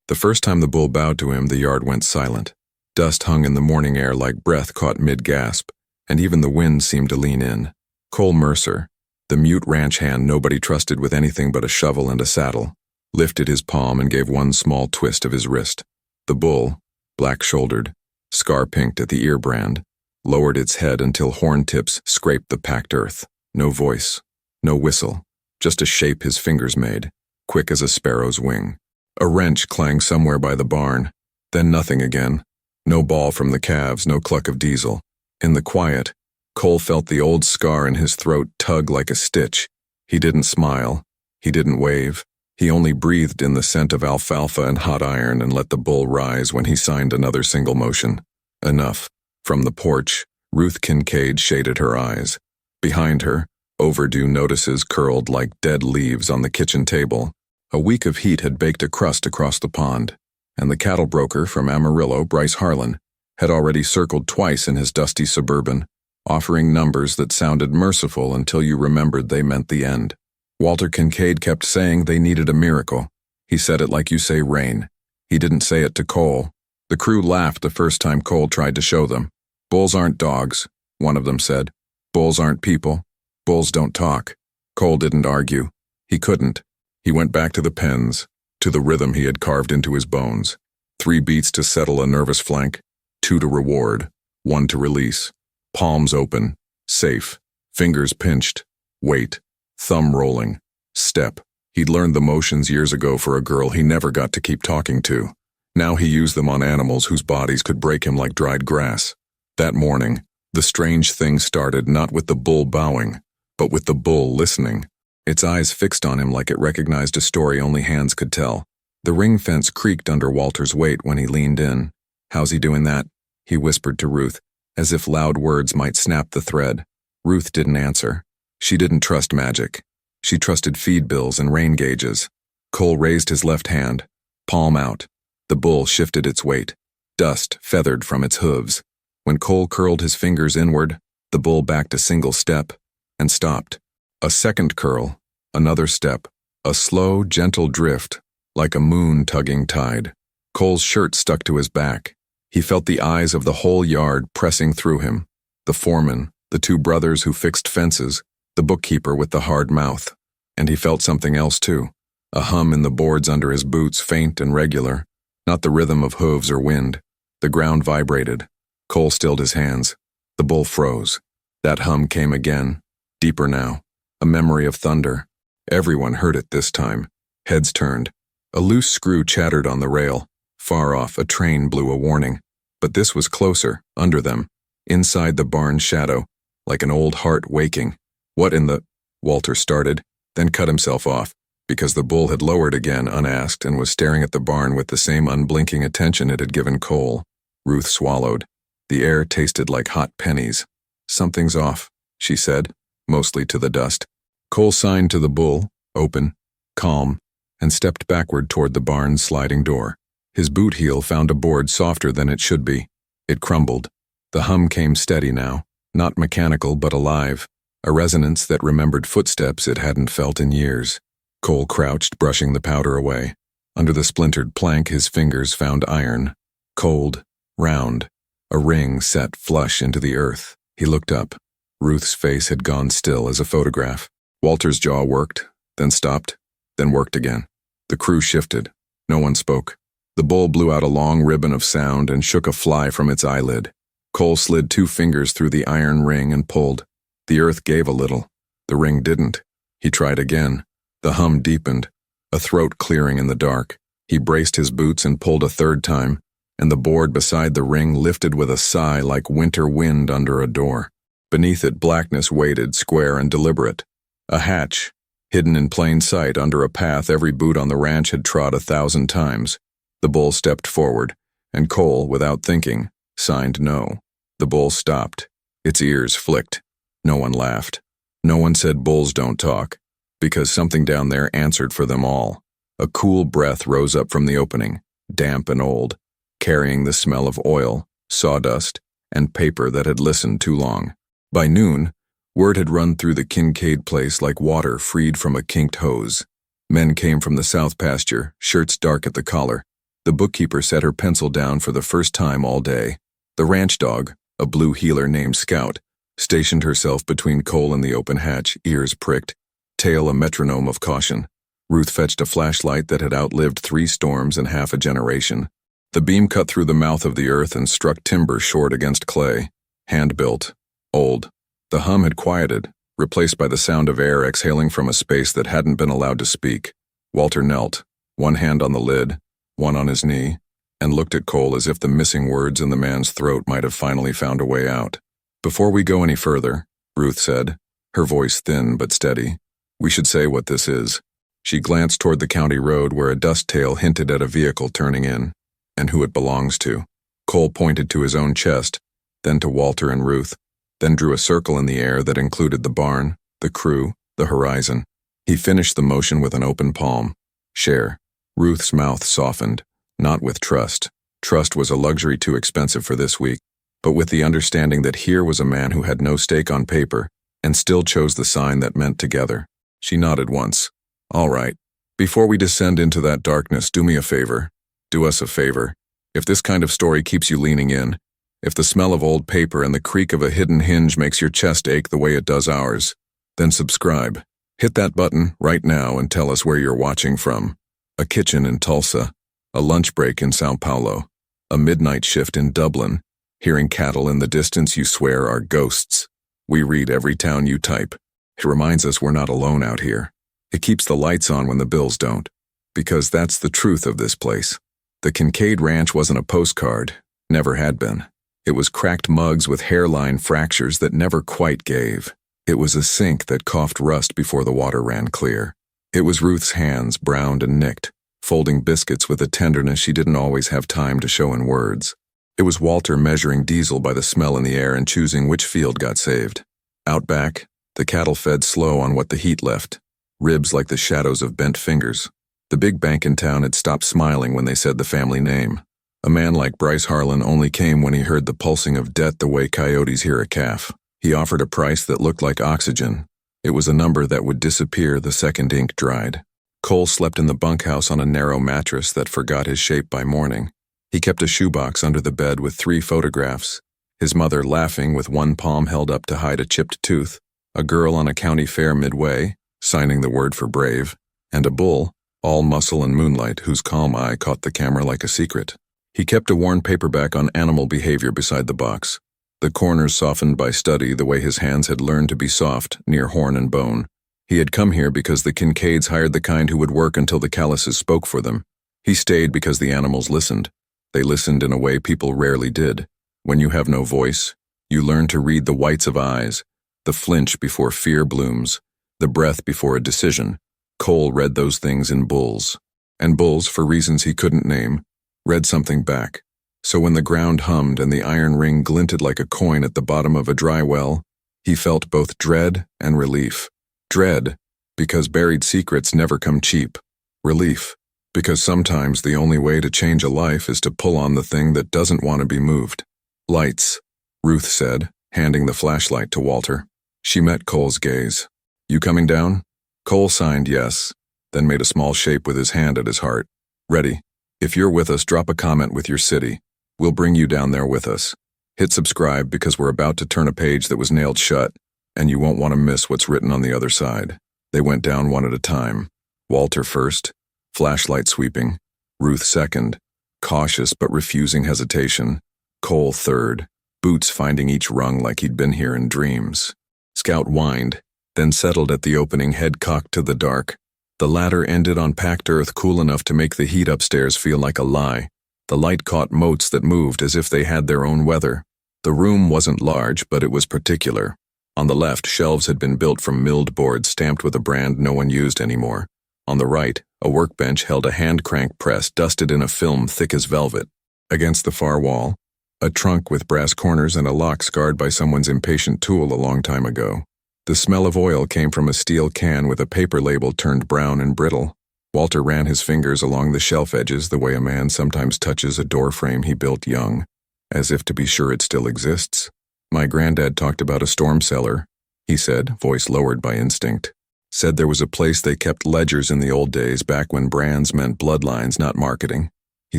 The first time the bull bowed to him, the yard went silent. Dust hung in the morning air like breath caught mid-gasp, and even the wind seemed to lean in. Cole Mercer, the mute ranch hand nobody trusted with anything but a shovel and a saddle, lifted his palm and gave one small twist of his wrist. The bull, black-shouldered, scar-pinked at the ear brand, lowered its head until horn tips scraped the packed earth. No voice, no whistle, just a shape his fingers made, quick as a sparrow's wing. A wrench clanged somewhere by the barn, then nothing again. No ball from the calves, no cluck of diesel. In the quiet, Cole felt the old scar in his throat tug like a stitch. He didn't smile. He didn't wave. He only breathed in the scent of alfalfa and hot iron and let the bull rise when he signed another single motion. Enough. From the porch, Ruth Kincaid shaded her eyes. Behind her, overdue notices curled like dead leaves on the kitchen table. A week of heat had baked a crust across the pond, and the cattle broker from Amarillo, Bryce Harlan, had already circled twice in his dusty Suburban, offering numbers that sounded merciful until you remembered they meant the end. Walter Kincaid kept saying they needed a miracle. He said it like you say rain. He didn't say it to Cole. The crew laughed the first time Cole tried to show them. Bulls aren't dogs, one of them said. Bulls aren't people. Bulls don't talk. Cole didn't argue. He couldn't. He went back to the pens, to the rhythm he had carved into his bones. 3 beats to settle a nervous flank, 2 to reward, 1 to release. Palms open, safe, fingers pinched, weight, thumb rolling, step. He'd learned the motions years ago for a girl he never got to keep talking to. Now he used them on animals whose bodies could break him like dried grass. That morning, the strange thing started not with the bull bowing, but with the bull listening. Its eyes fixed on him like it recognized a story only hands could tell. The ring fence creaked under Walter's weight when he leaned in. "How's he doing that?" he whispered to Ruth, as if loud words might snap the thread. Ruth didn't answer. She didn't trust magic. She trusted feed bills and rain gauges. Cole raised his left hand, palm out. The bull shifted its weight. Dust feathered from its hooves. When Cole curled his fingers inward, the bull backed a single step and stopped. A second curl, another step, a slow, gentle drift, like a moon-tugging tide. Cole's shirt stuck to his back. He felt the eyes of the whole yard pressing through him. The foreman, the 2 brothers who fixed fences, the bookkeeper with the hard mouth. And he felt something else too, a hum in the boards under his boots, faint and regular, not the rhythm of hooves or wind. The ground vibrated. Cole stilled his hands. The bull froze. That hum came again, deeper now. A memory of thunder. Everyone heard it this time. Heads turned. A loose screw chattered on the rail. Far off, a train blew a warning. But this was closer, under them, inside the barn's shadow, like an old heart waking. "What in the—" Walter started, then cut himself off, because the bull had lowered again unasked and was staring at the barn with the same unblinking attention it had given Cole. Ruth swallowed. The air tasted like hot pennies. "Something's off," she said, mostly to the dust. Cole signed to the bull, open, calm, and stepped backward toward the barn's sliding door. His boot heel found a board softer than it should be. It crumbled. The hum came steady now, not mechanical but alive, a resonance that remembered footsteps it hadn't felt in years. Cole crouched, brushing the powder away. Under the splintered plank his fingers found iron, cold, round, a ring set flush into the earth. He looked up. Ruth's face had gone still as a photograph. Walter's jaw worked, then stopped, then worked again. The crew shifted. No one spoke. The bull blew out a long ribbon of sound and shook a fly from its eyelid. Cole slid 2 fingers through the iron ring and pulled. The earth gave a little. The ring didn't. He tried again. The hum deepened, a throat clearing in the dark. He braced his boots and pulled a 3rd time, and the board beside the ring lifted with a sigh like winter wind under a door. Beneath it blackness waited, square and deliberate. A hatch, hidden in plain sight under a path every boot on the ranch had trod 1,000 times. The bull stepped forward, and Cole, without thinking, signed no. The bull stopped. Its ears flicked. No one laughed. No one said bulls don't talk, because something down there answered for them all. A cool breath rose up from the opening, damp and old, carrying the smell of oil, sawdust, and paper that had listened too long. By noon, word had run through the Kincaid place like water freed from a kinked hose. Men came from the south pasture, shirts dark at the collar. The bookkeeper set her pencil down for the first time all day. The ranch dog, a blue heeler named Scout, stationed herself between Cole and the open hatch, ears pricked, tail a metronome of caution. Ruth fetched a flashlight that had outlived 3 storms and half a generation. The beam cut through the mouth of the earth and struck timber short against clay. Hand-built. Old. The hum had quieted, replaced by the sound of air exhaling from a space that hadn't been allowed to speak. Walter knelt, one hand on the lid, one on his knee, and looked at Cole as if the missing words in the man's throat might have finally found a way out. "Before we go any further," Ruth said, her voice thin but steady, "we should say what this is." She glanced toward the county road where a dust tail hinted at a vehicle turning in, and who it belongs to. Cole pointed to his own chest, then to Walter and Ruth, then drew a circle in the air that included the barn, the crew, the horizon. He finished the motion with an open palm. "Share." Ruth's mouth softened, not with trust. Trust was a luxury too expensive for this week, but with the understanding that here was a man who had no stake on paper and still chose the sign that meant together. She nodded once. "All right. Before we descend into that darkness, do me a favor. Do us a favor. If this kind of story keeps you leaning in, if the smell of old paper and the creak of a hidden hinge makes your chest ache the way it does ours, then subscribe. Hit that button right now and tell us where you're watching from. A kitchen in Tulsa, a lunch break in Sao Paulo, a midnight shift in Dublin, hearing cattle in the distance you swear are ghosts. We read every town you type. It reminds us we're not alone out here. It keeps the lights on when the bills don't. Because that's the truth of this place. The Kincaid Ranch wasn't a postcard, never had been. It was cracked mugs with hairline fractures that never quite gave. It was a sink that coughed rust before the water ran clear. It was Ruth's hands, browned and nicked, folding biscuits with a tenderness she didn't always have time to show in words. It was Walter measuring diesel by the smell in the air and choosing which field got saved. Out back, the cattle fed slow on what the heat left, ribs like the shadows of bent fingers. The big bank in town had stopped smiling when they said the family name. A man like Bryce Harlan only came when he heard the pulsing of death the way coyotes hear a calf. He offered a price that looked like oxygen. It was a number that would disappear the second ink dried. Cole slept in the bunkhouse on a narrow mattress that forgot his shape by morning. He kept a shoebox under the bed with 3 photographs. His mother laughing with one palm held up to hide a chipped tooth, a girl on a county fair midway, signing the word for brave, and a bull, all muscle and moonlight, whose calm eye caught the camera like a secret. He kept a worn paperback on animal behavior beside the box, the corners softened by study the way his hands had learned to be soft, near horn and bone. He had come here because the Kincaids hired the kind who would work until the calluses spoke for them. He stayed because the animals listened. They listened in a way people rarely did. When you have no voice, you learn to read the whites of eyes, the flinch before fear blooms, the breath before a decision. Cole read those things in bulls. And bulls, for reasons he couldn't name, read something back. So when the ground hummed and the iron ring glinted like a coin at the bottom of a dry well, he felt both dread and relief. Dread, because buried secrets never come cheap. Relief, because sometimes the only way to change a life is to pull on the thing that doesn't want to be moved. "Lights," Ruth said, handing the flashlight to Walter. She met Cole's gaze. "You coming down?" Cole signed yes, then made a small shape with his hand at his heart. "Ready. If you're with us, drop a comment with your city. We'll bring you down there with us. Hit subscribe because we're about to turn a page that was nailed shut, and you won't want to miss what's written on the other side." They went down one at a time. Walter first, flashlight sweeping. Ruth second, cautious but refusing hesitation. Cole third, boots finding each rung like he'd been here in dreams. Scout whined, then settled at the opening, head cocked to the dark. The ladder ended on packed earth cool enough to make the heat upstairs feel like a lie. The light caught motes that moved as if they had their own weather. The room wasn't large, but it was particular. On the left, shelves had been built from milled boards stamped with a brand no one used anymore. On the right, a workbench held a hand-crank press dusted in a film thick as velvet. Against the far wall, a trunk with brass corners and a lock scarred by someone's impatient tool a long time ago. The smell of oil came from a steel can with a paper label turned brown and brittle. Walter ran his fingers along the shelf edges the way a man sometimes touches a door frame he built young, as if to be sure it still exists. "My granddad talked about a storm cellar," he said, voice lowered by instinct. "Said there was a place they kept ledgers in the old days back when brands meant bloodlines, not marketing. He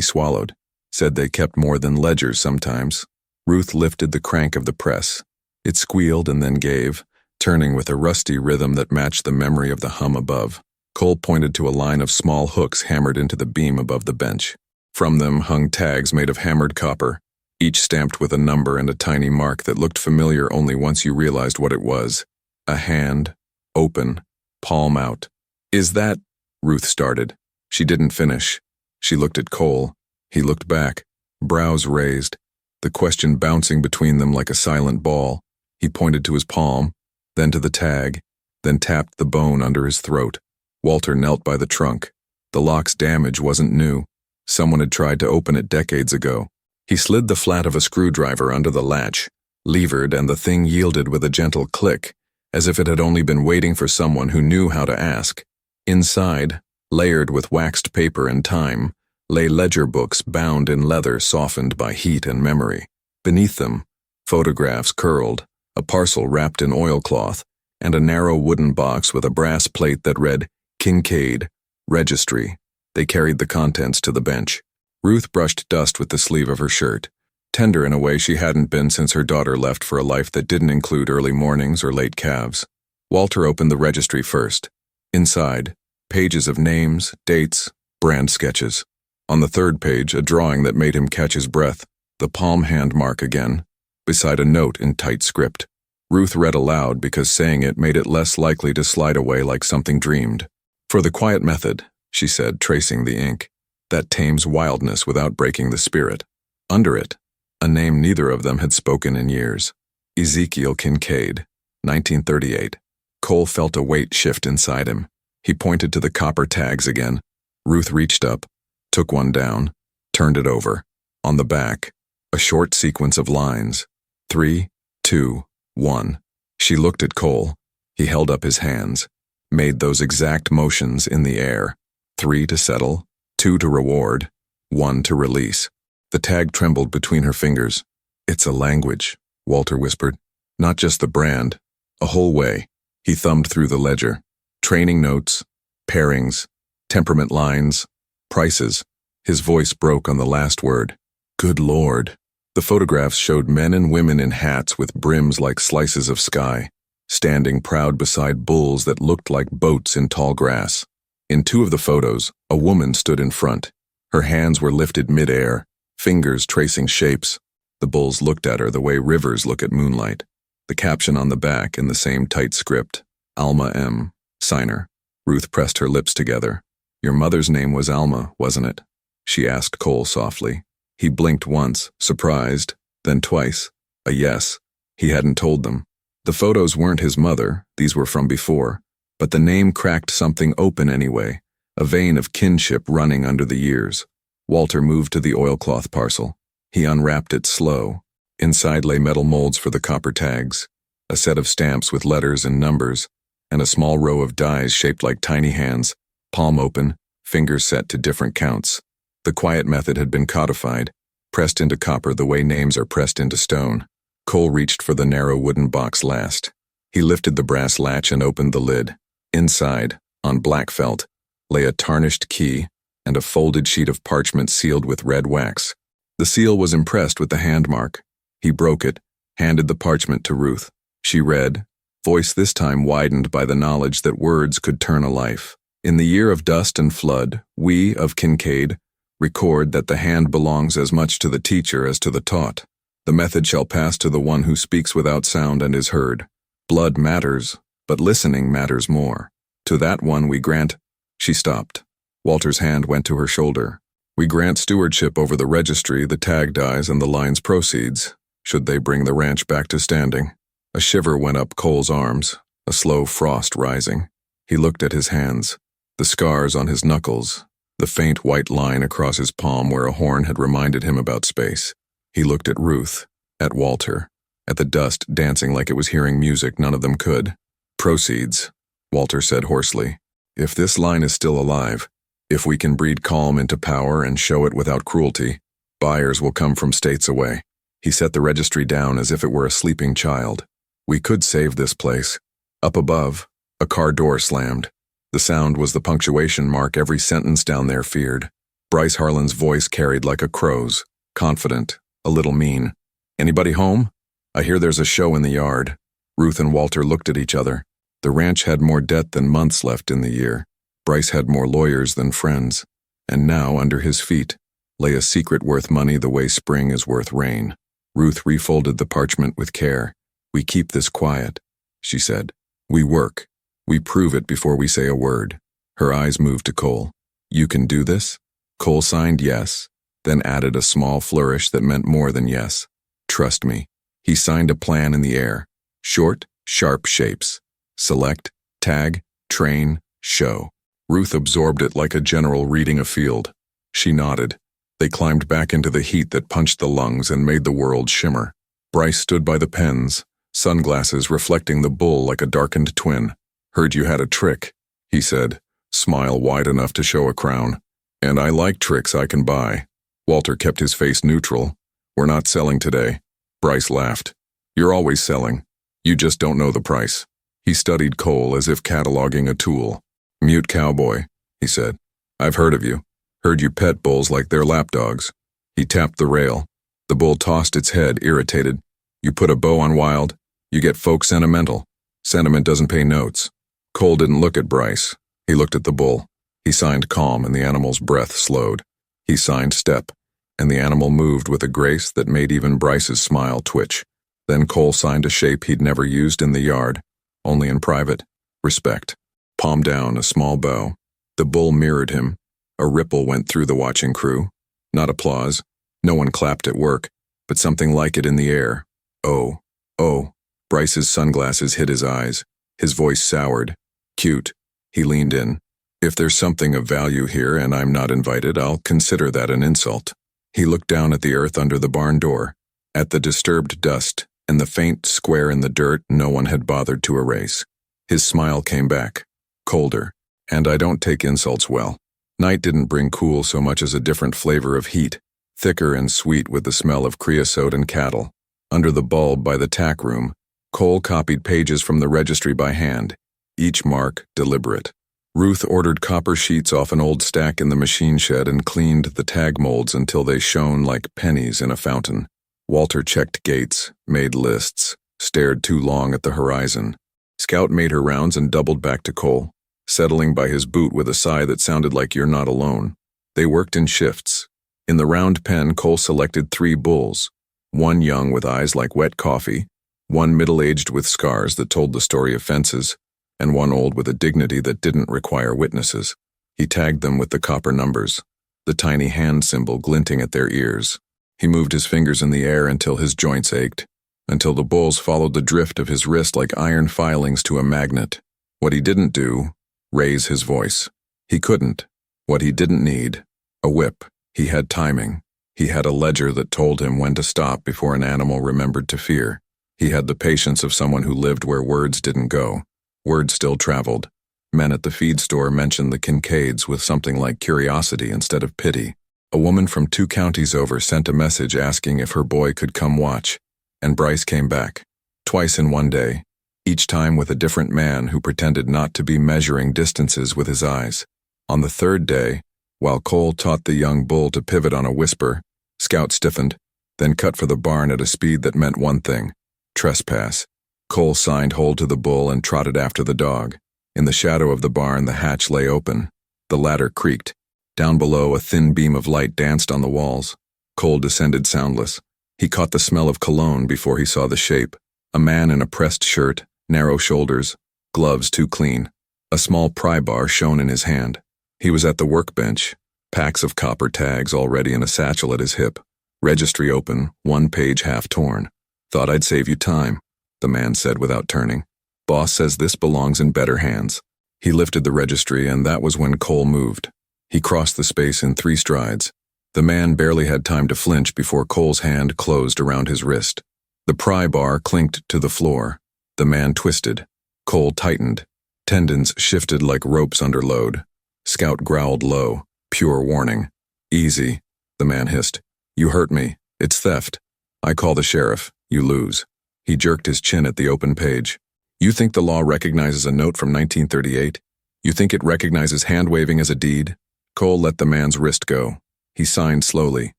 swallowed. Said they kept more than ledgers sometimes. Ruth lifted the crank of the press. It squealed and then gave, turning with a rusty rhythm that matched the memory of the hum above. Cole pointed to a line of small hooks hammered into the beam above the bench. From them hung tags made of hammered copper, each stamped with a number and a tiny mark that looked familiar only once you realized what it was. A hand, open, palm out. "Is that—" Ruth started. She didn't finish. She looked at Cole. He looked back, brows raised, the question bouncing between them like a silent ball. He pointed to his palm, then to the tag, then tapped the bone under his throat. Walter knelt by the trunk. The lock's damage wasn't new. Someone had tried to open it decades ago. He slid the flat of a screwdriver under the latch, levered, and the thing yielded with a gentle click, as if it had only been waiting for someone who knew how to ask. Inside, layered with waxed paper and time, lay ledger books bound in leather softened by heat and memory. Beneath them, photographs curled, a parcel wrapped in oilcloth, and a narrow wooden box with a brass plate that read, "Kincaid, Registry." They carried the contents to the bench. Ruth brushed dust with the sleeve of her shirt, tender in a way she hadn't been since her daughter left for a life that didn't include early mornings or late calves. Walter opened the registry first. Inside, pages of names, dates, brand sketches. On the third page, a drawing that made him catch his breath, the palm hand mark again, beside a note in tight script. Ruth read aloud because saying it made it less likely to slide away like something dreamed. "For the quiet method," she said, tracing the ink, "that tames wildness without breaking the spirit." Under it, a name neither of them had spoken in years. Ezekiel Kincaid, 1938. Cole felt a weight shift inside him. He pointed to the copper tags again. Ruth reached up, took one down, turned it over. On the back, a short sequence of lines. 3, 2, 1. She looked at Cole. He held up his hands, made those exact motions in the air. 3 to settle, 2 to reward, 1 to release. The tag trembled between her fingers. "It's a language," Walter whispered. "Not just the brand, a whole way." He thumbed through the ledger. Training notes, pairings, temperament lines, prices. His voice broke on the last word. "Good Lord." The photographs showed men and women in hats with brims like slices of sky, standing proud beside bulls that looked like boats in tall grass. In 2 of the photos, a woman stood in front. Her hands were lifted mid-air, fingers tracing shapes. The bulls looked at her the way rivers look at moonlight. The caption on the back in the same tight script, "Alma M., signer." Ruth pressed her lips together. "Your mother's name was Alma, wasn't it?" she asked Cole softly. He blinked once, surprised, then twice. A yes. He hadn't told them. The photos weren't his mother, these were from before, but the name cracked something open anyway, a vein of kinship running under the years. Walter moved to the oilcloth parcel. He unwrapped it slow. Inside lay metal molds for the copper tags, a set of stamps with letters and numbers, and a small row of dies shaped like tiny hands, palm open, fingers set to different counts. The quiet method had been codified, pressed into copper the way names are pressed into stone. Cole reached for the narrow wooden box last. He lifted the brass latch and opened the lid. Inside, on black felt, lay a tarnished key and a folded sheet of parchment sealed with red wax. The seal was impressed with the hand mark. He broke it, handed the parchment to Ruth. She read, voice this time widened by the knowledge that words could turn a life. "In the year of dust and flood, we of Kincaid record that the hand belongs as much to the teacher as to the taught. The method shall pass to the one who speaks without sound and is heard. Blood matters, but listening matters more. To that one we grant—" She stopped. Walter's hand went to her shoulder. "We grant stewardship over the registry, the tag dies, and the line's proceeds, should they bring the ranch back to standing." A shiver went up Cole's arms, a slow frost rising. He looked at his hands, the scars on his knuckles, the faint white line across his palm where a horn had reminded him about space. He looked at Ruth, at Walter, at the dust dancing like it was hearing music none of them could. "Proceeds," Walter said hoarsely. "If this line is still alive, if we can breed calm into power and show it without cruelty, buyers will come from states away." He set the registry down as if it were a sleeping child. "We could save this place." Up above, a car door slammed. The sound was the punctuation mark every sentence down there feared. Bryce Harlan's voice carried like a crow's, confident, a little mean. "Anybody home? I hear there's a show in the yard." Ruth and Walter looked at each other. The ranch had more debt than months left in the year. Bryce had more lawyers than friends. And now, under his feet, lay a secret worth money the way spring is worth rain. Ruth refolded the parchment with care. "We keep this quiet," she said. "We work. We prove it before we say a word." Her eyes moved to Cole. "You can do this?" Cole signed yes, then added a small flourish that meant more than yes. "Trust me." He signed a plan in the air. Short, sharp shapes. Select, tag, train, show. Ruth absorbed it like a general reading a field. She nodded. They climbed back into the heat that punched the lungs and made the world shimmer. Bryce stood by the pens, sunglasses reflecting the bull like a darkened twin. "Heard you had a trick," he said, smile wide enough to show a crown. "And I like tricks I can buy." Walter kept his face neutral. "We're not selling today." Bryce laughed. "You're always selling. You just don't know the price." He studied Cole as if cataloging a tool. "Mute cowboy," he said. "I've heard of you. Heard you pet bulls like they're lapdogs." He tapped the rail. The bull tossed its head, irritated. "You put a bow on Wild, you get folk sentimental. Sentiment doesn't pay notes." Cole didn't look at Bryce. He looked at the bull. He signed calm, and the animal's breath slowed. He signed step, and the animal moved with a grace that made even Bryce's smile twitch. Then Cole signed a shape he'd never used in the yard, only in private. Respect. Palm down, a small bow. The bull mirrored him. A ripple went through the watching crew. Not applause. No one clapped at work, but something like it in the air. "Oh, oh." Bryce's sunglasses hid his eyes. His voice soured. "Cute." He leaned in. "If there's something of value here and I'm not invited, I'll consider that an insult." He looked down at the earth under the barn door, at the disturbed dust, and the faint square in the dirt no one had bothered to erase. His smile came back, colder, and "I don't take insults well." Night didn't bring cool so much as a different flavor of heat, thicker and sweet with the smell of creosote and cattle. Under the bulb by the tack room, Cole copied pages from the registry by hand, each mark deliberate. Ruth ordered copper sheets off an old stack in the machine shed and cleaned the tag molds until they shone like pennies in a fountain. Walter checked gates, made lists, stared too long at the horizon. Scout made her rounds and doubled back to Cole, settling by his boot with a sigh that sounded like "You're not alone." They worked in shifts. In the round pen, Cole selected 3 bulls, one young with eyes like wet coffee, one middle-aged with scars that told the story of fences, and one old with a dignity that didn't require witnesses. He tagged them with the copper numbers, the tiny hand symbol glinting at their ears. He moved his fingers in the air until his joints ached, until the bulls followed the drift of his wrist like iron filings to a magnet. What he didn't do, raise his voice. He couldn't. What he didn't need, a whip. He had timing. He had a ledger that told him when to stop before an animal remembered to fear. He had the patience of someone who lived where words didn't go. Word still traveled. Men at the feed store mentioned the Kincaids with something like curiosity instead of pity. A woman from 2 counties over sent a message asking if her boy could come watch, and Bryce came back. Twice in one day, each time with a different man who pretended not to be measuring distances with his eyes. On the 3rd day, while Cole taught the young bull to pivot on a whisper, Scout stiffened, then cut for the barn at a speed that meant one thing: trespass. Cole signed hold to the bull and trotted after the dog. In the shadow of the barn, the hatch lay open. The ladder creaked. Down below, a thin beam of light danced on the walls. Cole descended soundless. He caught the smell of cologne before he saw the shape. A man in a pressed shirt, narrow shoulders, gloves too clean. A small pry bar shone in his hand. He was at the workbench, packs of copper tags already in a satchel at his hip. Registry open, one page half torn. "Thought I'd save you time," the man said without turning. "Boss says this belongs in better hands." He lifted the registry, and that was when Cole moved. He crossed the space in 3 strides. The man barely had time to flinch before Cole's hand closed around his wrist. The pry bar clinked to the floor. The man twisted. Cole tightened. Tendons shifted like ropes under load. Scout growled low, pure warning. "Easy," the man hissed. "You hurt me. It's theft. I call the sheriff. You lose." He jerked his chin at the open page. "You think the law recognizes a note from 1938? You think it recognizes hand-waving as a deed?" Cole let the man's wrist go. He signed slowly,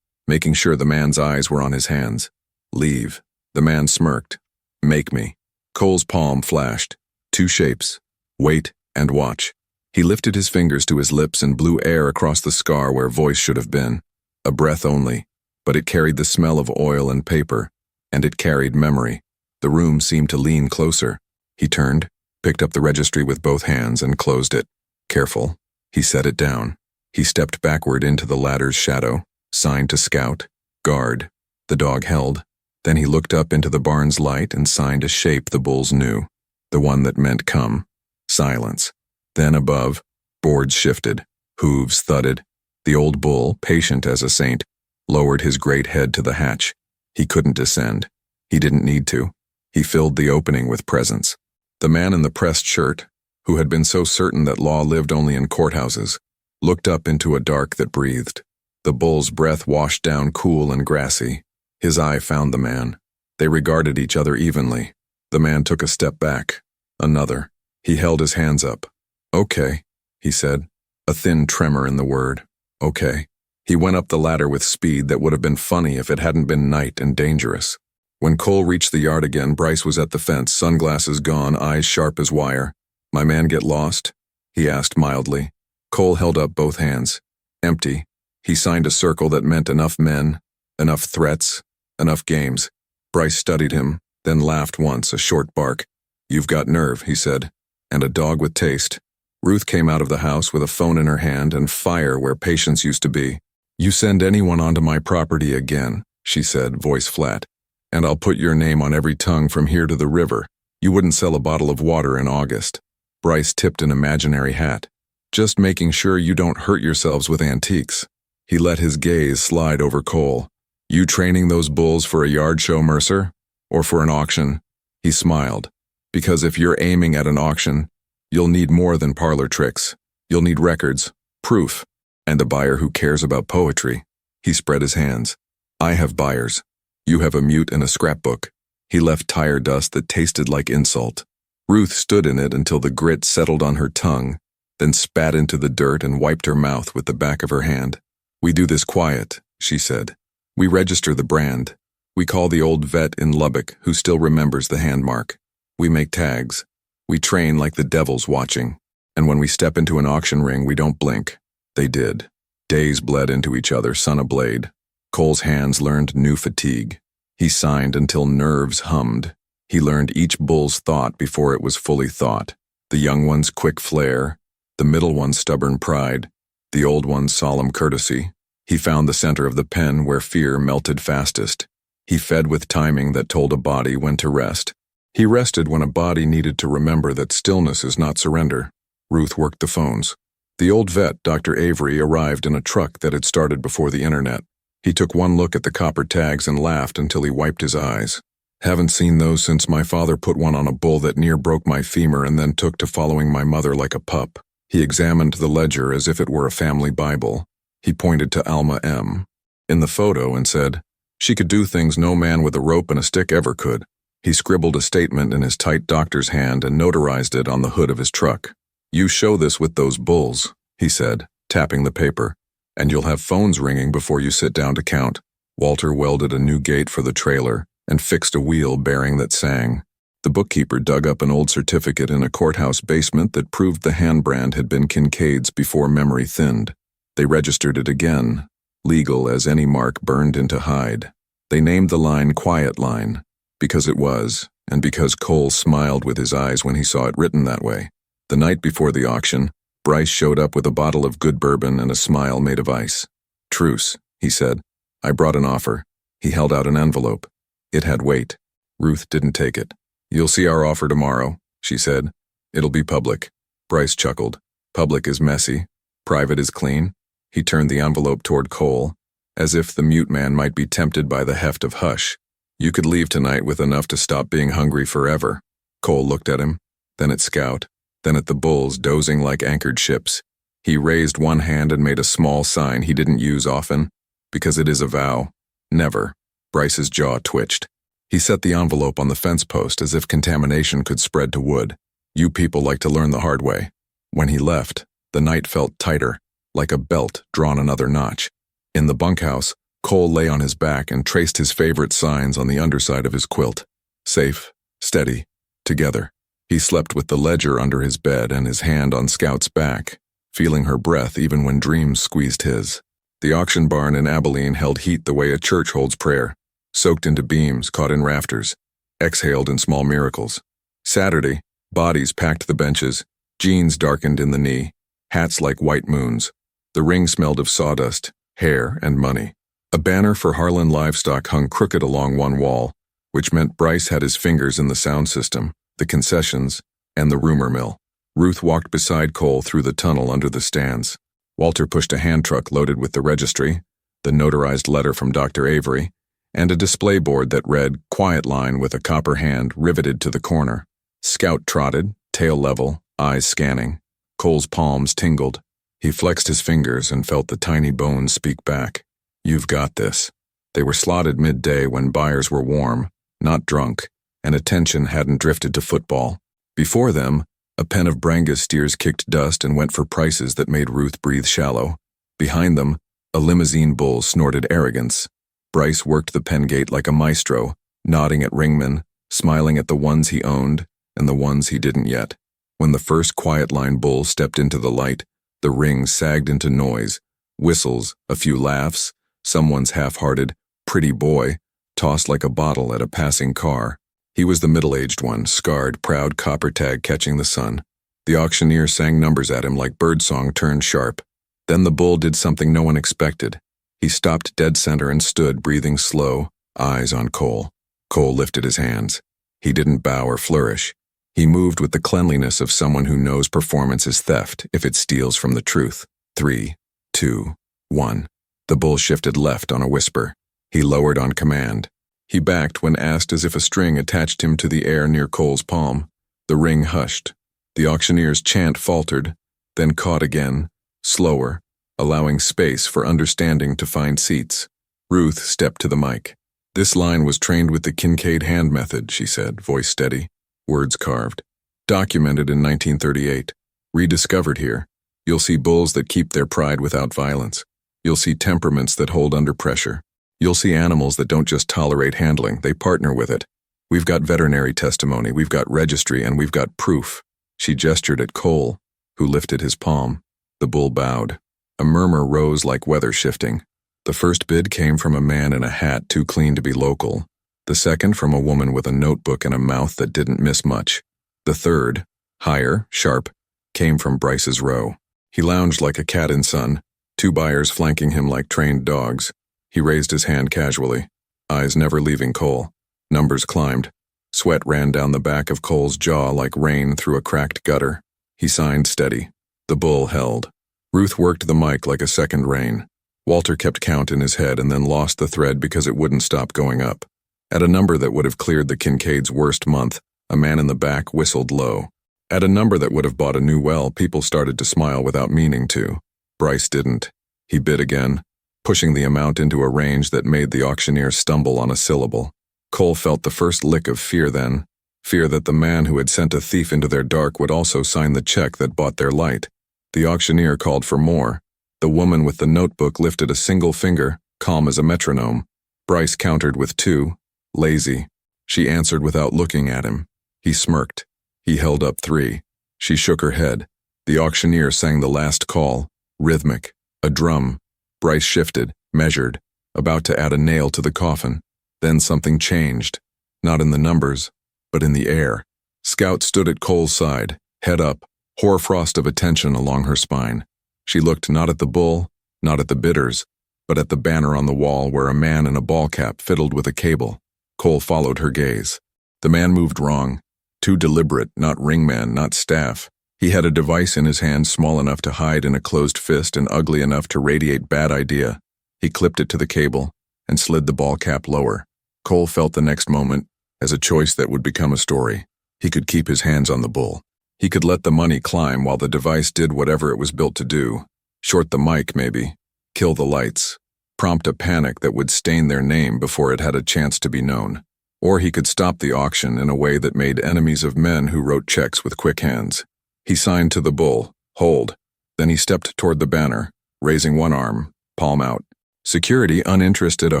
making sure the man's eyes were on his hands. Leave. The man smirked. Make me. Cole's palm flashed. Two shapes. Wait and watch. He lifted his fingers to his lips and blew air across the scar where voice should have been. A breath only, but it carried the smell of oil and paper, and it carried memory. The room seemed to lean closer. He turned, picked up the registry with both hands, and closed it. Careful. He set it down. He stepped backward into the ladder's shadow, signed to Scout, guard. The dog held. Then he looked up into the barn's light and signed a shape the bulls knew, the one that meant come. Silence. Then above, boards shifted, hooves thudded. The old bull, patient as a saint, lowered his great head to the hatch. He couldn't descend. He didn't need to. He filled the opening with presence. The man in the pressed shirt, who had been so certain that law lived only in courthouses, looked up into a dark that breathed. The bull's breath washed down cool and grassy. His eye found the man. They regarded each other evenly. The man took a step back. Another. He held his hands up. Okay, he said, a thin tremor in the word. Okay. He went up the ladder with speed that would have been funny if it hadn't been night and dangerous. When Cole reached the yard again, Bryce was at the fence, sunglasses gone, eyes sharp as wire. My man get lost? He asked mildly. Cole held up both hands. Empty. He signed a circle that meant enough men, enough threats, enough games. Bryce studied him, then laughed once, a short bark. You've got nerve, he said, and a dog with taste. Ruth came out of the house with a phone in her hand and fire where patience used to be. You send anyone onto my property again, she said, voice flat, and I'll put your name on every tongue from here to the river. You wouldn't sell a bottle of water in August. Bryce tipped an imaginary hat. Just making sure you don't hurt yourselves with antiques. He let his gaze slide over Cole. You training those bulls for a yard show, Mercer? Or for an auction? He smiled. Because if you're aiming at an auction, you'll need more than parlor tricks. You'll need records, proof, and a buyer who cares about poetry. He spread his hands. I have buyers. You have a mute and a scrapbook. He left tire dust that tasted like insult. Ruth stood in it until the grit settled on her tongue, then spat into the dirt and wiped her mouth with the back of her hand. We do this quiet, she said. We register the brand. We call the old vet in Lubbock who still remembers the handmark. We make tags. We train like the devil's watching. And when we step into an auction ring, we don't blink. They did. Days bled into each other, sun ablade. Cole's hands learned new fatigue. He signed until nerves hummed. He learned each bull's thought before it was fully thought. The young one's quick flair, the middle one's stubborn pride, the old one's solemn courtesy. He found the center of the pen where fear melted fastest. He fed with timing that told a body when to rest. He rested when a body needed to remember that stillness is not surrender. Ruth worked the phones. The old vet, Dr. Avery, arrived in a truck that had started before the internet. He took one look at the copper tags and laughed until he wiped his eyes. Haven't seen those since my father put one on a bull that near broke my femur and then took to following my mother like a pup. He examined the ledger as if it were a family Bible. He pointed to Alma M. in the photo and said, she could do things no man with a rope and a stick ever could. He scribbled a statement in his tight doctor's hand and notarized it on the hood of his truck. You show this with those bulls, he said, tapping the paper, and you'll have phones ringing before you sit down to count. Walter welded a new gate for the trailer and fixed a wheel bearing that sang. The bookkeeper dug up an old certificate in a courthouse basement that proved the handbrand had been Kincaid's before memory thinned. They registered it again, legal as any mark burned into hide. They named the line Quiet Line, because it was, and because Cole smiled with his eyes when he saw it written that way. The night before the auction, Bryce showed up with a bottle of good bourbon and a smile made of ice. Truce, he said. I brought an offer. He held out an envelope. It had weight. Ruth didn't take it. You'll see our offer tomorrow, she said. It'll be public. Bryce chuckled. Public is messy. Private is clean. He turned the envelope toward Cole, as if the mute man might be tempted by the heft of hush. You could leave tonight with enough to stop being hungry forever. Cole looked at him, then at Scout, then at the bulls dozing like anchored ships. He raised one hand and made a small sign he didn't use often, because it is a vow. Never. Bryce's jaw twitched. He set the envelope on the fence post as if contamination could spread to wood. You people like to learn the hard way. When he left, the night felt tighter, like a belt drawn another notch. In the bunkhouse, Cole lay on his back and traced his favorite signs on the underside of his quilt. Safe, steady, together. He slept with the ledger under his bed and his hand on Scout's back, feeling her breath even when dreams squeezed his. The auction barn in Abilene held heat the way a church holds prayer, soaked into beams, caught in rafters, exhaled in small miracles. Saturday, bodies packed the benches, jeans darkened in the knee, hats like white moons. The ring smelled of sawdust, hair, and money. A banner for Harlan Livestock hung crooked along one wall, which meant Bryce had his fingers in the sound system, the concessions, and the rumor mill. Ruth walked beside Cole through the tunnel under the stands. Walter pushed a hand truck loaded with the registry, the notarized letter from Dr. Avery, and a display board that read "Quiet Line" with a copper hand riveted to the corner. Scout trotted, tail level, eyes scanning. Cole's palms tingled. He flexed his fingers and felt the tiny bones speak back. "You've got this." They were slotted midday when buyers were warm, not drunk, and attention hadn't drifted to football. Before them, a pen of Brangus steers kicked dust and went for prices that made Ruth breathe shallow. Behind them, a limousine bull snorted arrogance. Bryce worked the pen gate like a maestro, nodding at ringmen, smiling at the ones he owned and the ones he didn't yet. When the first Quiet Line bull stepped into the light, the ring sagged into noise, whistles, a few laughs, someone's half-hearted, "pretty boy," tossed like a bottle at a passing car. He was the middle-aged one, scarred, proud copper tag catching the sun. The auctioneer sang numbers at him like birdsong turned sharp. Then the bull did something no one expected. He stopped dead center and stood, breathing slow, eyes on Cole. Cole lifted his hands. He didn't bow or flourish. He moved with the cleanliness of someone who knows performance is theft if it steals from the truth. 3, 2, 1. The bull shifted left on a whisper. He lowered on command. He backed when asked as if a string attached him to the air near Cole's palm. The ring hushed. The auctioneer's chant faltered, then caught again, slower, allowing space for understanding to find seats. Ruth stepped to the mic. "This line was trained with the Kincaid hand method," she said, voice steady, words carved. "Documented in 1938. Rediscovered here. You'll see bulls that keep their pride without violence. You'll see temperaments that hold under pressure. You'll see animals that don't just tolerate handling, they partner with it. We've got veterinary testimony, we've got registry, and we've got proof." She gestured at Cole, who lifted his palm. The bull bowed. A murmur rose like weather shifting. The first bid came from a man in a hat too clean to be local. The second from a woman with a notebook and a mouth that didn't miss much. The third, higher, sharp, came from Bryce's row. He lounged like a cat in sun, 2 buyers flanking him like trained dogs. He raised his hand casually, eyes never leaving Cole. Numbers climbed. Sweat ran down the back of Cole's jaw like rain through a cracked gutter. He signed steady. The bull held. Ruth worked the mic like a second rain. Walter kept count in his head and then lost the thread because it wouldn't stop going up. At a number that would have cleared the Kincaid's worst month, a man in the back whistled low. At a number that would have bought a new well, people started to smile without meaning to. Bryce didn't. He bid again, pushing the amount into a range that made the auctioneer stumble on a syllable. Cole felt the first lick of fear then, fear that the man who had sent a thief into their dark would also sign the check that bought their light. The auctioneer called for more. The woman with the notebook lifted a single finger, calm as a metronome. Bryce countered with 2, lazy. She answered without looking at him. He smirked. He held up 3. She shook her head. The auctioneer sang the last call, rhythmic, a drum. Bryce shifted, measured, about to add a nail to the coffin. Then something changed, not in the numbers, but in the air. Scout stood at Cole's side, head up, hoarfrost of attention along her spine. She looked not at the bull, not at the bidders, but at the banner on the wall where a man in a ball cap fiddled with a cable. Cole followed her gaze. The man moved wrong, too deliberate, not ringman, not staff. He had a device in his hand small enough to hide in a closed fist and ugly enough to radiate bad idea. He clipped it to the cable and slid the ball cap lower. Cole felt the next moment as a choice that would become a story. He could keep his hands on the bull. He could let the money climb while the device did whatever it was built to do. Short the mic, maybe. Kill the lights. Prompt a panic that would stain their name before it had a chance to be known. Or he could stop the auction in a way that made enemies of men who wrote checks with quick hands. He signed to the bull, hold. Then he stepped toward the banner, raising one arm, palm out. Security, uninterested a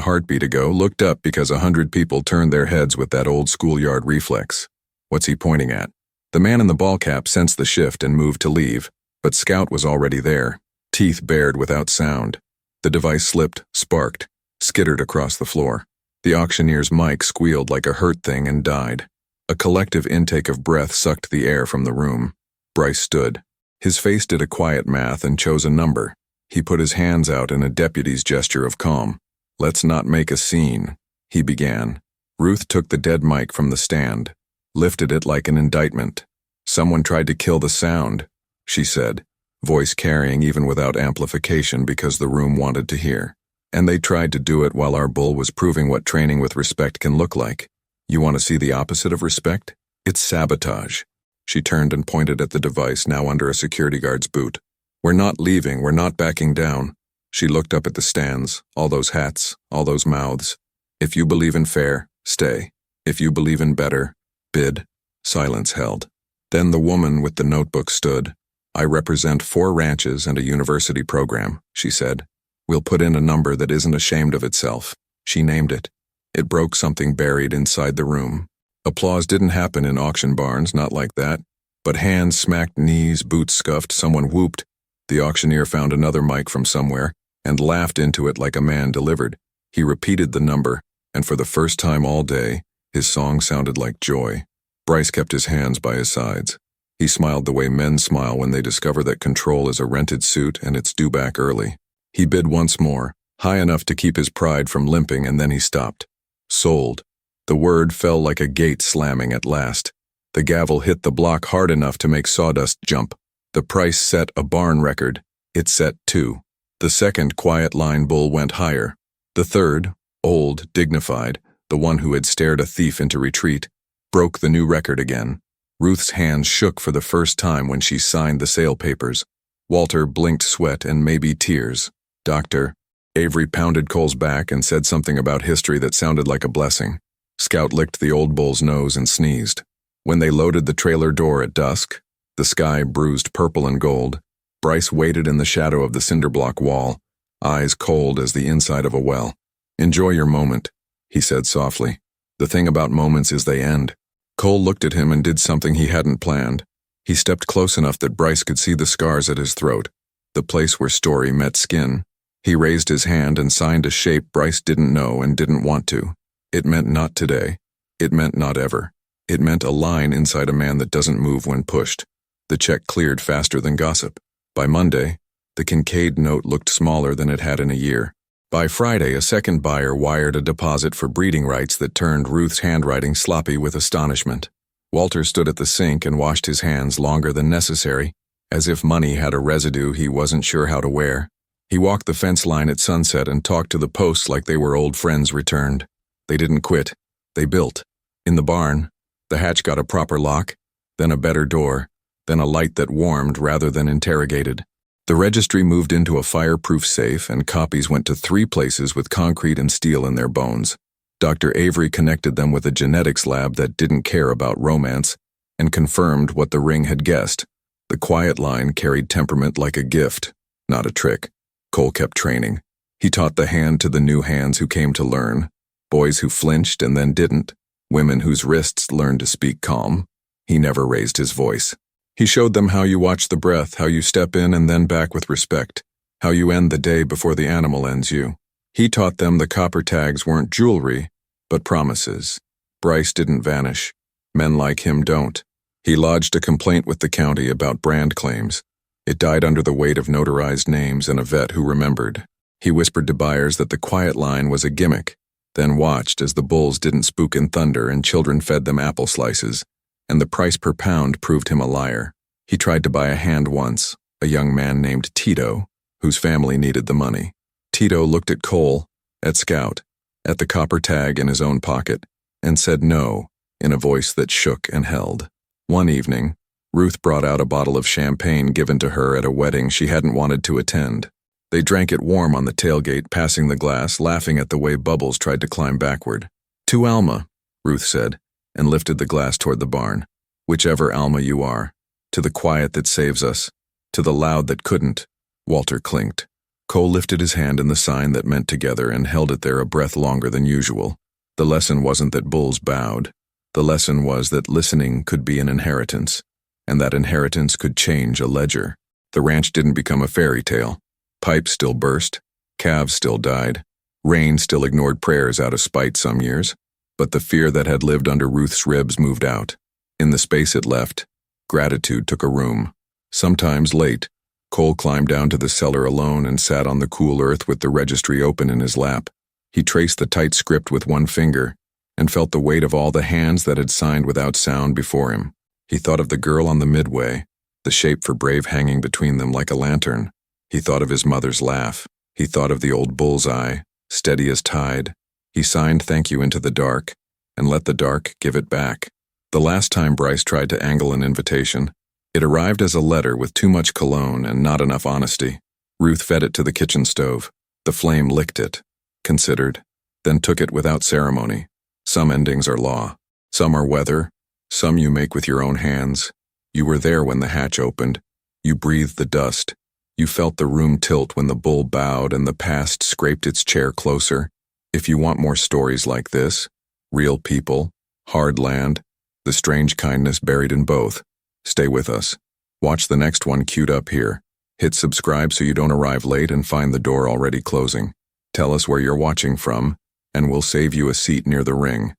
heartbeat ago, looked up because 100 people turned their heads with that old schoolyard reflex. What's he pointing at? The man in the ball cap sensed the shift and moved to leave, but Scout was already there, teeth bared without sound. The device slipped, sparked, skittered across the floor. The auctioneer's mic squealed like a hurt thing and died. A collective intake of breath sucked the air from the room. Bryce stood. His face did a quiet math and chose a number. He put his hands out in a deputy's gesture of calm. "Let's not make a scene," he began. Ruth took the dead mic from the stand, lifted it like an indictment. "Someone tried to kill the sound," she said, voice carrying even without amplification because the room wanted to hear. "And they tried to do it while our bull was proving what training with respect can look like. You want to see the opposite of respect? It's sabotage." She turned and pointed at the device now under a security guard's boot. "We're not leaving, we're not backing down." She looked up at the stands, all those hats, all those mouths. "If you believe in fair, stay. If you believe in better, bid." Silence held. Then the woman with the notebook stood. "I represent 4 ranches and a university program," she said. "We'll put in a number that isn't ashamed of itself." She named it. It broke something buried inside the room. Applause didn't happen in auction barns, not like that. But hands smacked knees, boots scuffed, someone whooped. The auctioneer found another mic from somewhere and laughed into it like a man delivered. He repeated the number, and for the first time all day, his song sounded like joy. Bryce kept his hands by his sides. He smiled the way men smile when they discover that control is a rented suit and it's due back early. He bid once more, high enough to keep his pride from limping, and then he stopped. Sold. The word fell like a gate slamming at last. The gavel hit the block hard enough to make sawdust jump. The price set a barn record. It set 2. The second quiet line bull went higher. The third, old, dignified, the one who had stared a thief into retreat, broke the new record again. Ruth's hands shook for the first time when she signed the sale papers. Walter blinked sweat and maybe tears. "Doctor." Avery pounded Cole's back and said something about history that sounded like a blessing. Scout licked the old bull's nose and sneezed. When they loaded the trailer door at dusk, the sky bruised purple and gold, Bryce waited in the shadow of the cinderblock wall, eyes cold as the inside of a well. "Enjoy your moment," he said softly. "The thing about moments is they end." Cole looked at him and did something he hadn't planned. He stepped close enough that Bryce could see the scars at his throat, the place where story met skin. He raised his hand and signed a shape Bryce didn't know and didn't want to. It meant not today. It meant not ever. It meant a line inside a man that doesn't move when pushed. The check cleared faster than gossip. By Monday, the Kincaid note looked smaller than it had in a year. By Friday, a second buyer wired a deposit for breeding rights that turned Ruth's handwriting sloppy with astonishment. Walter stood at the sink and washed his hands longer than necessary, as if money had a residue he wasn't sure how to wear. He walked the fence line at sunset and talked to the posts like they were old friends returned. They didn't quit. They built. In the barn, the hatch got a proper lock, then a better door, then a light that warmed rather than interrogated. The registry moved into a fireproof safe, and copies went to 3 places with concrete and steel in their bones. Dr. Avery connected them with a genetics lab that didn't care about romance and confirmed what the ring had guessed. The quiet line carried temperament like a gift, not a trick. Cole kept training. He taught the hand to the new hands who came to learn, boys who flinched and then didn't, women whose wrists learned to speak calm. He never raised his voice. He showed them how you watch the breath, how you step in and then back with respect, how you end the day before the animal ends you. He taught them the copper tags weren't jewelry, but promises. Bryce didn't vanish. Men like him don't. He lodged a complaint with the county about brand claims. It died under the weight of notarized names and a vet who remembered. He whispered to buyers that the quiet line was a gimmick, then watched as the bulls didn't spook in thunder and children fed them apple slices, and the price per pound proved him a liar. He tried to buy a hand once, a young man named Tito, whose family needed the money. Tito looked at Cole, at Scout, at the copper tag in his own pocket, and said no in a voice that shook and held. One evening, Ruth brought out a bottle of champagne given to her at a wedding she hadn't wanted to attend. They drank it warm on the tailgate, passing the glass, laughing at the way Bubbles tried to climb backward. "To Alma," Ruth said, and lifted the glass toward the barn. "Whichever Alma you are. To the quiet that saves us. To the loud that couldn't," Walter clinked. Cole lifted his hand in the sign that meant together and held it there a breath longer than usual. The lesson wasn't that bulls bowed. The lesson was that listening could be an inheritance, and that inheritance could change a ledger. The ranch didn't become a fairy tale. Pipes still burst, calves still died, rain still ignored prayers out of spite some years, but the fear that had lived under Ruth's ribs moved out. In the space it left, gratitude took a room. Sometimes late, Cole climbed down to the cellar alone and sat on the cool earth with the registry open in his lap. He traced the tight script with one finger and felt the weight of all the hands that had signed without sound before him. He thought of the girl on the midway, the shape for Brave hanging between them like a lantern. He thought of his mother's laugh. He thought of the old bull's eye, steady as tide. He signed thank you into the dark and let the dark give it back. The last time Bryce tried to angle an invitation, it arrived as a letter with too much cologne and not enough honesty. Ruth fed it to the kitchen stove. The flame licked it, considered, then took it without ceremony. Some endings are law. Some are weather. Some you make with your own hands. You were there when the hatch opened. You breathed the dust. You felt the room tilt when the bull bowed and the past scraped its chair closer. If you want more stories like this, real people, hard land, the strange kindness buried in both, stay with us. Watch the next one queued up here. Hit subscribe so you don't arrive late and find the door already closing. Tell us where you're watching from, and we'll save you a seat near the ring.